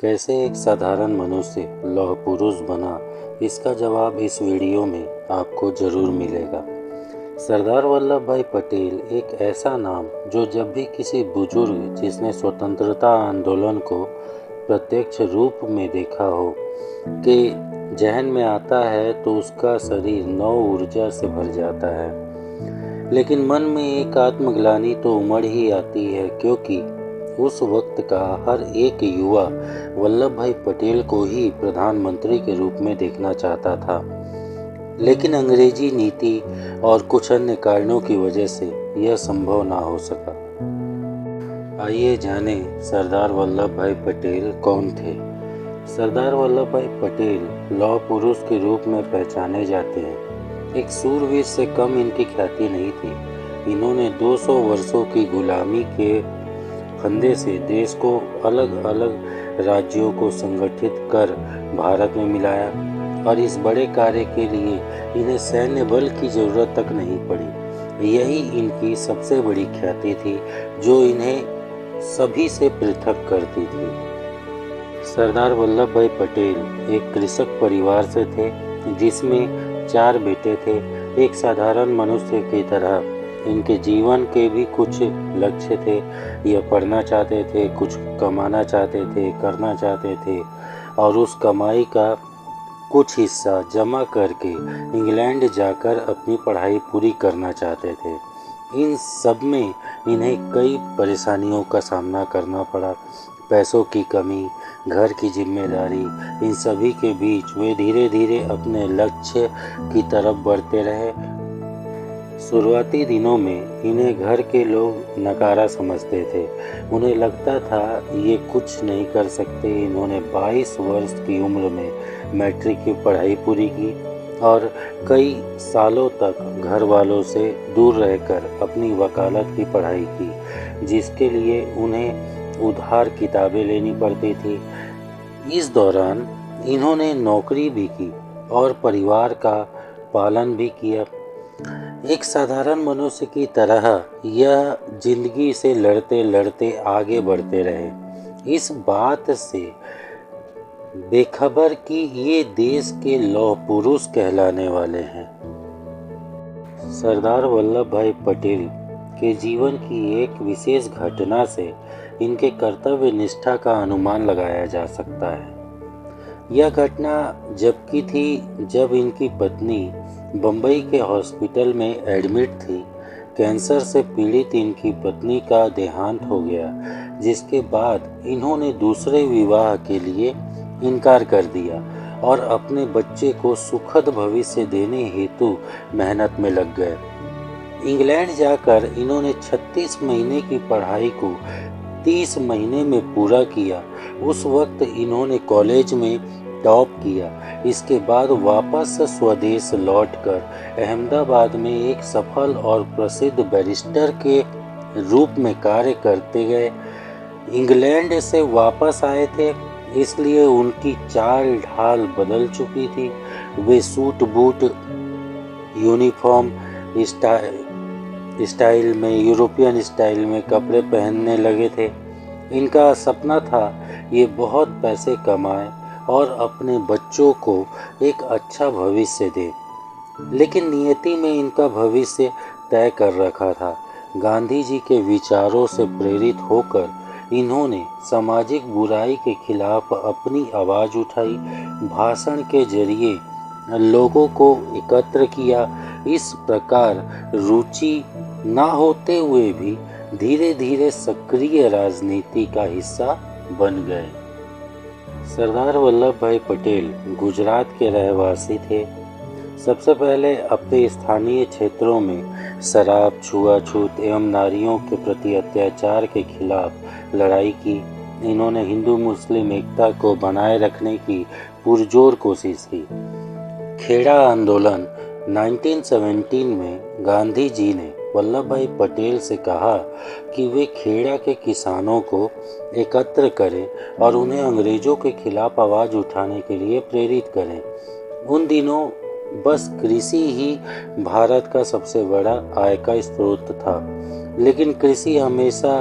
कैसे एक साधारण मनुष्य लौह पुरुष बना, इसका जवाब इस वीडियो में आपको ज़रूर मिलेगा। सरदार वल्लभ भाई पटेल एक ऐसा नाम जो जब भी किसी बुजुर्ग जिसने स्वतंत्रता आंदोलन को प्रत्यक्ष रूप में देखा हो के जहन में आता है तो उसका शरीर नव ऊर्जा से भर जाता है। लेकिन मन में एक आत्मग्लानि तो उमड़ ही आती है, क्योंकि उस वक्त का हर एक युवा वल्लभ भाई पटेल को ही प्रधानमंत्री के रूप में देखना चाहता था। लेकिन अंग्रेजी नीति और कुछ अन्य कारणों की वजह से यह संभव ना हो सका। आइए जानें सरदार वल्लभ भाई पटेल कौन थे। सरदार वल्लभ भाई पटेल लौह पुरुष के रूप में पहचाने जाते हैं। एक सूरवीर से कम इनकी ख्याति नहीं थी। इन्होंने 200 वर्षों की गुलामी के फंदे से देश को अलग अलग राज्यों को संगठित कर भारत में मिलाया, और इस बड़े कार्य के लिए इन्हें सैन्य बल की जरूरत तक नहीं पड़ी। यही इनकी सबसे बड़ी ख्याति थी, जो इन्हें सभी से पृथक करती थी। सरदार वल्लभ भाई पटेल एक कृषक परिवार से थे, जिसमें 4 बेटे थे। एक साधारण मनुष्य की तरह इनके जीवन के भी कुछ लक्ष्य थे। यह पढ़ना चाहते थे, कुछ कमाना चाहते थे, करना चाहते थे, और उस कमाई का कुछ हिस्सा जमा करके इंग्लैंड जाकर अपनी पढ़ाई पूरी करना चाहते थे। इन सब में इन्हें कई परेशानियों का सामना करना पड़ा। पैसों की कमी, घर की जिम्मेदारी, इन सभी के बीच वे धीरे धीरे अपने लक्ष्य की तरफ बढ़ते रहे। शुरुआती दिनों में इन्हें घर के लोग नकारा समझते थे। उन्हें लगता था ये कुछ नहीं कर सकते। इन्होंने 22 वर्ष की उम्र में मैट्रिक की पढ़ाई पूरी की और कई सालों तक घर वालों से दूर रहकर अपनी वकालत की पढ़ाई की, जिसके लिए उन्हें उधार किताबें लेनी पड़ती थी। इस दौरान इन्होंने नौकरी भी की और परिवार का पालन भी किया। एक साधारण मनुष्य की तरह यह जिंदगी से लड़ते लड़ते आगे बढ़ते रहे, इस बात से बेखबर कि ये देश के लौह पुरुष कहलाने वाले हैं। सरदार वल्लभ भाई पटेल के जीवन की एक विशेष घटना से इनके कर्तव्य निष्ठा का अनुमान लगाया जा सकता है। यह घटना जब की थी जब इनकी पत्नी बम्बई के हॉस्पिटल में एडमिट थी। कैंसर से पीड़ित इनकी पत्नी का देहांत हो गया, जिसके बाद इन्होंने दूसरे विवाह के लिए इनकार कर दिया और अपने बच्चे को सुखद भविष्य देने हेतु मेहनत में लग गए। इंग्लैंड जाकर इन्होंने 36 महीने की पढ़ाई को 30 महीने में पूरा किया। उस वक्त इन्होंने कॉलेज में टॉप किया। इसके बाद वापस स्वदेश लौटकर अहमदाबाद में एक सफल और प्रसिद्ध बैरिस्टर के रूप में कार्य करते गए। इंग्लैंड से वापस आए थे, इसलिए उनकी चाल ढाल बदल चुकी थी। वे सूट बूट यूनिफॉर्म स्टाइल में, यूरोपियन स्टाइल में कपड़े पहनने लगे थे। इनका सपना था ये बहुत पैसे कमाए और अपने बच्चों को एक अच्छा भविष्य दे, लेकिन नियति में इनका भविष्य तय कर रखा था। गांधी जी के विचारों से प्रेरित होकर इन्होंने सामाजिक बुराई के खिलाफ अपनी आवाज़ उठाई, भाषण के जरिए लोगों को एकत्र किया। इस प्रकार रुचि ना होते हुए भी धीरे धीरे सक्रिय राजनीति का हिस्सा बन गए। सरदार वल्लभ भाई पटेल गुजरात के रहवासी थे। सबसे पहले अपने स्थानीय क्षेत्रों में शराब, छुआछूत एवं नारियों के प्रति अत्याचार के खिलाफ लड़ाई की। इन्होंने हिंदू मुस्लिम एकता को बनाए रखने की पुरजोर कोशिश की। खेड़ा आंदोलन 1917 में गांधी जी ने वल्लभ भाई पटेल से कहा कि वे खेड़ा के किसानों को एकत्र करें और उन्हें अंग्रेजों के खिलाफ आवाज़ उठाने के लिए प्रेरित करें। उन दिनों बस कृषि ही भारत का सबसे बड़ा आय का स्रोत था, लेकिन कृषि हमेशा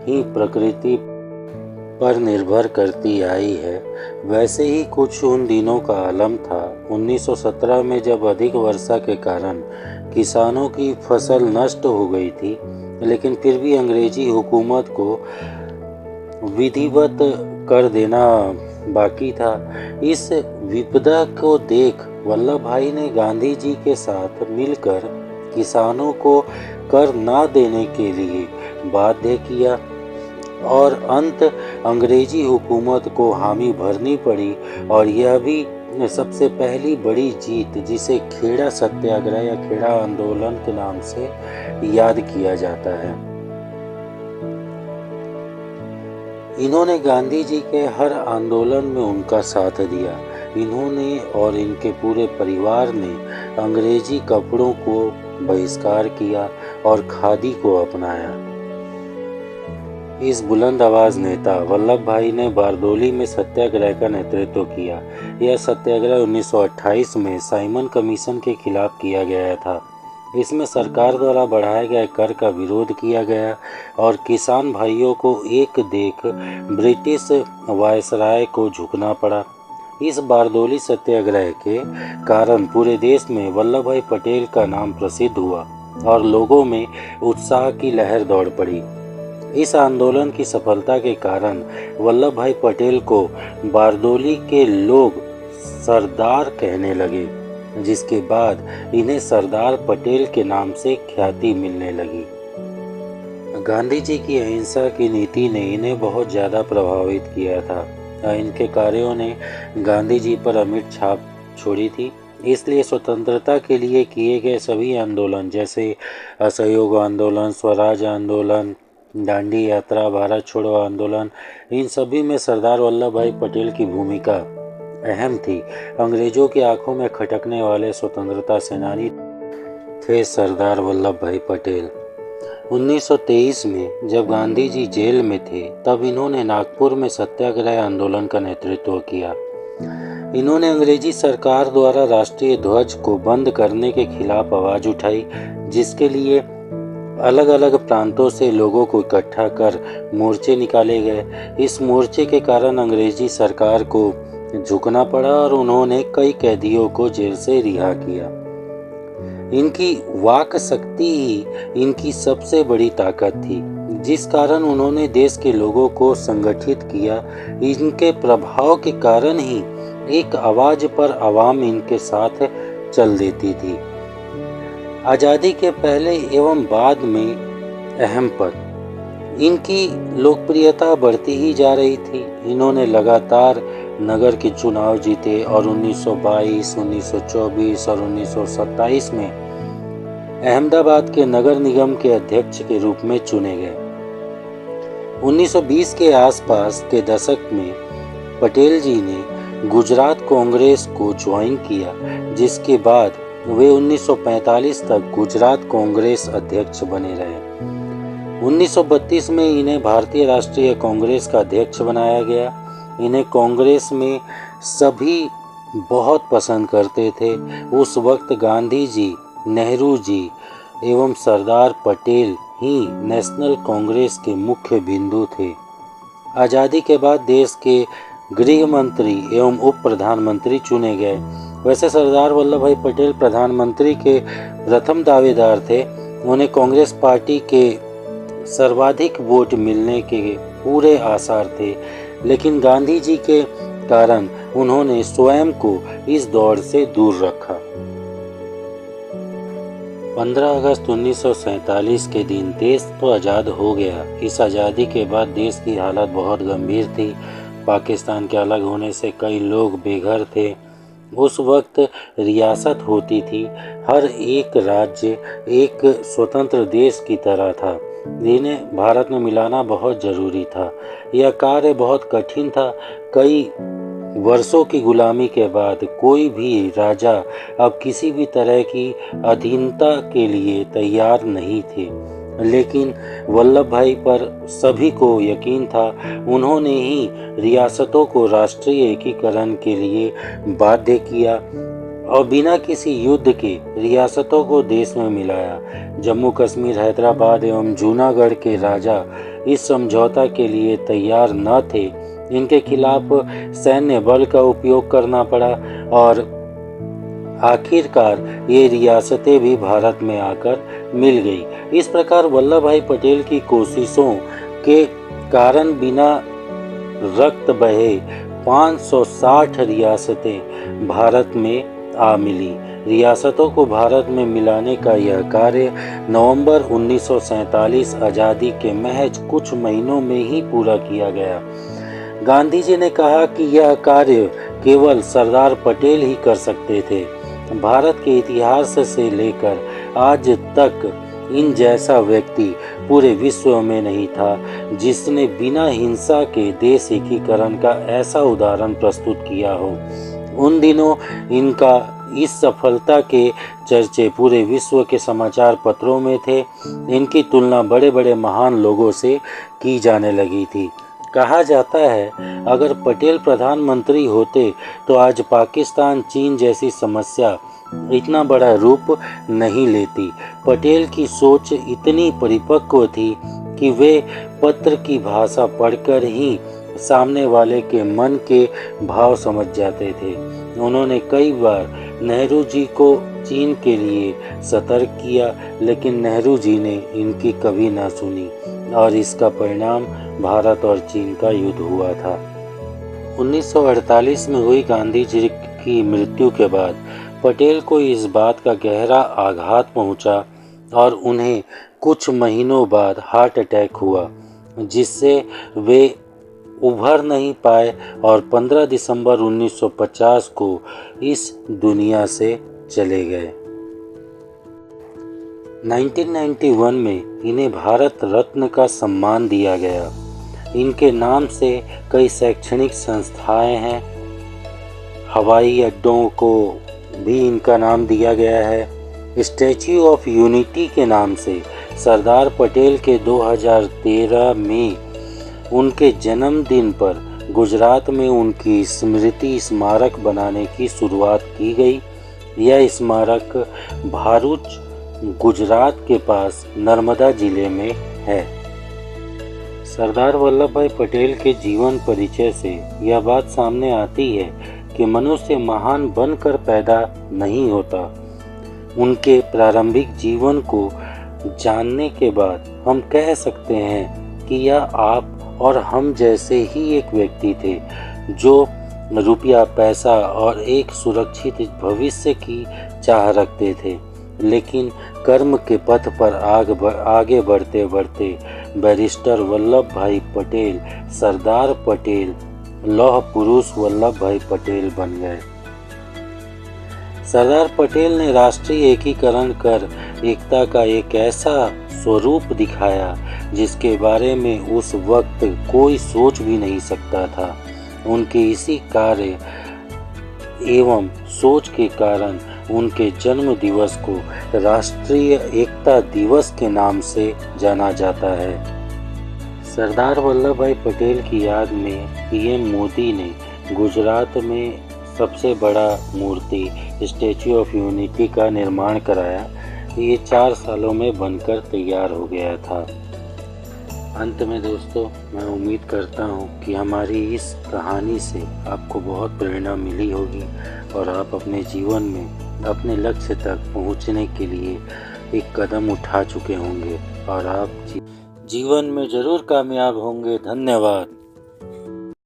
ही प्रकृति पर निर्भर करती आई है, वैसे ही कुछ उन दिनों का आलम था। 1917 में जब अधिक वर्षा के कारण किसानों की फसल नष्ट हो गई थी, लेकिन फिर भी अंग्रेजी हुकूमत को विधिवत कर देना बाकी था। इस विपदा को देख वल्लभ भाई ने गांधी जी के साथ मिलकर किसानों को कर ना देने के लिए बाध्य किया और अंत अंग्रेजी हुकूमत को हामी भरनी पड़ी। और यह भी सबसे पहली बड़ी जीत जिसे खेड़ा सत्याग्रह या खेड़ा आंदोलन के नाम से याद किया जाता है। इन्होंने गांधी जी के हर आंदोलन में उनका साथ दिया। इन्होंने और इनके पूरे परिवार ने अंग्रेजी कपड़ों को बहिष्कार किया और खादी को अपनाया। इस बुलंद आवाज नेता वल्लभ भाई ने बारदोली में सत्याग्रह का नेतृत्व किया। यह सत्याग्रह 1928 में साइमन कमीशन के खिलाफ किया गया था। इसमें सरकार द्वारा बढ़ाए गए कर का विरोध किया गया और किसान भाइयों को एक देख ब्रिटिश वायसराय को झुकना पड़ा। इस बारदोली सत्याग्रह के कारण पूरे देश में वल्लभ भाई पटेल का नाम प्रसिद्ध हुआ और लोगों में उत्साह की लहर दौड़ पड़ी। इस आंदोलन की सफलता के कारण वल्लभ भाई पटेल को बारदोली के लोग सरदार कहने लगे, जिसके बाद इन्हें सरदार पटेल के नाम से ख्याति मिलने लगी। गांधी जी की अहिंसा की नीति ने इन्हें बहुत ज़्यादा प्रभावित किया था। इनके कार्यों ने गांधी जी पर अमिट छाप छोड़ी थी। इसलिए स्वतंत्रता के लिए किए गए सभी आंदोलन जैसे असहयोग आंदोलन, स्वराज आंदोलन, दांडी यात्रा, भारत छोड़ो आंदोलन, इन सभी में सरदार वल्लभ भाई पटेल की भूमिका अहम थी। अंग्रेजों की आंखों में खटकने वाले स्वतंत्रता सेनानी थे सरदार वल्लभ भाई पटेल। 1923 में जब गांधी जी जेल में थे, तब इन्होंने नागपुर में सत्याग्रह आंदोलन का नेतृत्व किया। इन्होंने अंग्रेजी सरकार द्वारा राष्ट्रीय ध्वज को बंद करने के खिलाफ आवाज उठाई, जिसके लिए अलग अलग प्रांतों से लोगों को इकट्ठा कर मोर्चे निकाले गए। इस मोर्चे के कारण अंग्रेजी सरकार को झुकना पड़ा और उन्होंने कई कैदियों को जेल से रिहा किया। इनकी वाक शक्ति ही इनकी सबसे बड़ी ताकत थी, जिस कारण उन्होंने देश के लोगों को संगठित किया। इनके प्रभाव के कारण ही एक आवाज पर आवाम इनके साथ चल देती थी। आज़ादी के पहले एवं बाद में अहम पद इनकी लोकप्रियता बढ़ती ही जा रही थी। इन्होंने लगातार नगर के चुनाव जीते और 1922, 1924 और 1927 में अहमदाबाद के नगर निगम के अध्यक्ष के रूप में चुने गए। 1920 के आसपास के दशक में पटेल जी ने गुजरात कांग्रेस को ज्वाइन किया, जिसके बाद वे 1945 तक गुजरात कांग्रेस अध्यक्ष बने रहे। 1932 में इन्हें भारतीय राष्ट्रीय कांग्रेस का अध्यक्ष बनाया गया। इन्हें कांग्रेस में सभी बहुत पसंद करते थे। उस वक्त गांधी जी, नेहरू जी एवं सरदार पटेल ही नेशनल कांग्रेस के मुख्य बिंदु थे। आज़ादी के बाद देश के गृह मंत्री एवं उप प्रधानमंत्री चुने गए। वैसे सरदार वल्लभ भाई पटेल प्रधानमंत्री के प्रथम दावेदार थे। उन्हें कांग्रेस पार्टी के सर्वाधिक वोट मिलने के पूरे आसार थे, लेकिन गांधी जी के कारण उन्होंने स्वयं को इस दौड़ से दूर रखा। 15 अगस्त 1947 के दिन देश तो आज़ाद हो गया। इस आज़ादी के बाद देश की हालत बहुत गंभीर थी। पाकिस्तान के अलग होने से कई लोग बेघर थे। उस वक्त रियासत होती थी, हर एक राज्य एक स्वतंत्र देश की तरह था। इन्हें भारत में मिलाना बहुत ज़रूरी था। यह कार्य बहुत कठिन था। कई वर्षों की गुलामी के बाद कोई भी राजा अब किसी भी तरह की अधीनता के लिए तैयार नहीं थे, लेकिन वल्लभ भाई पर सभी को यकीन था। उन्होंने ही रियासतों को राष्ट्रीय एकीकरण के लिए बाध्य किया और बिना किसी युद्ध के रियासतों को देश में मिलाया। जम्मू कश्मीर, हैदराबाद एवं जूनागढ़ के राजा इस समझौता के लिए तैयार न थे। इनके खिलाफ सैन्य बल का उपयोग करना पड़ा और आखिरकार ये रियासतें भी भारत में आकर मिल गई। इस प्रकार वल्लभ भाई पटेल की कोशिशों के कारण बिना रक्त बहे 560 रियासतें भारत में आ मिली। रियासतों को भारत में मिलाने का यह कार्य नवंबर 1947 आज़ादी के महज कुछ महीनों में ही पूरा किया गया। गांधी जी ने कहा कि यह कार्य केवल सरदार पटेल ही कर सकते थे। भारत के इतिहास से लेकर आज तक इन जैसा व्यक्ति पूरे विश्व में नहीं था जिसने बिना हिंसा के देश एकीकरण का ऐसा उदाहरण प्रस्तुत किया हो। उन दिनों इनका इस सफलता के चर्चे पूरे विश्व के समाचार पत्रों में थे। इनकी तुलना बड़े बड़े महान लोगों से की जाने लगी थी। कहा जाता है अगर पटेल प्रधानमंत्री होते तो आज पाकिस्तान चीन जैसी समस्या इतना बड़ा रूप नहीं लेती। पटेल की सोच इतनी परिपक्व थी कि वे पत्र की भाषा पढ़कर ही सामने वाले के मन के भाव समझ जाते थे। उन्होंने कई बार नेहरू जी को चीन के लिए सतर्क किया, लेकिन नेहरू जी ने इनकी कभी ना सुनी और इसका परिणाम भारत और चीन का युद्ध हुआ था। 1948 में हुई गांधी जी की मृत्यु के बाद पटेल को इस बात का गहरा आघात पहुंचा और उन्हें कुछ महीनों बाद हार्ट अटैक हुआ, जिससे वे उभर नहीं पाए और 15 दिसंबर 1950 को इस दुनिया से चले गए। 1991 में इन्हें भारत रत्न का सम्मान दिया गया। इनके नाम से कई शैक्षणिक संस्थाएं हैं। हवाई अड्डों को भी इनका नाम दिया गया है। स्टैच्यू ऑफ यूनिटी के नाम से सरदार पटेल के 2013 में उनके जन्मदिन पर गुजरात में उनकी स्मृति स्मारक बनाने की शुरुआत की गई। यह स्मारक भारूच गुजरात के पास नर्मदा जिले में है। सरदार वल्लभ भाई पटेल के जीवन परिचय से यह बात सामने आती है कि मनुष्य महान बनकर पैदा नहीं होता। उनके प्रारंभिक जीवन को जानने के बाद हम कह सकते हैं कि यह आप और हम जैसे ही एक व्यक्ति थे जो रुपया, पैसा और एक सुरक्षित भविष्य की चाह रखते थे, लेकिन कर्म के पथ पर आगे बढ़ते बढ़ते बैरिस्टर वल्लभ भाई पटेल सरदार पटेल लौह पुरुष वल्लभ भाई पटेल बन गए। सरदार पटेल ने राष्ट्रीय एकीकरण कर एकता का एक ऐसा स्वरूप दिखाया जिसके बारे में उस वक्त कोई सोच भी नहीं सकता था। उनके इसी कार्य एवं सोच के कारण उनके जन्म दिवस को राष्ट्रीय एकता दिवस के नाम से जाना जाता है। सरदार वल्लभ भाई पटेल की याद में पीएम मोदी ने गुजरात में सबसे बड़ा मूर्ति स्टैच्यू ऑफ यूनिटी का निर्माण कराया। ये 4 सालों में बनकर तैयार हो गया था। अंत में दोस्तों, मैं उम्मीद करता हूँ कि हमारी इस कहानी से आपको बहुत प्रेरणा मिली होगी और आप अपने जीवन में अपने लक्ष्य तक पहुँचने के लिए एक कदम उठा चुके होंगे और आप जीवन में ज़रूर कामयाब होंगे। धन्यवाद।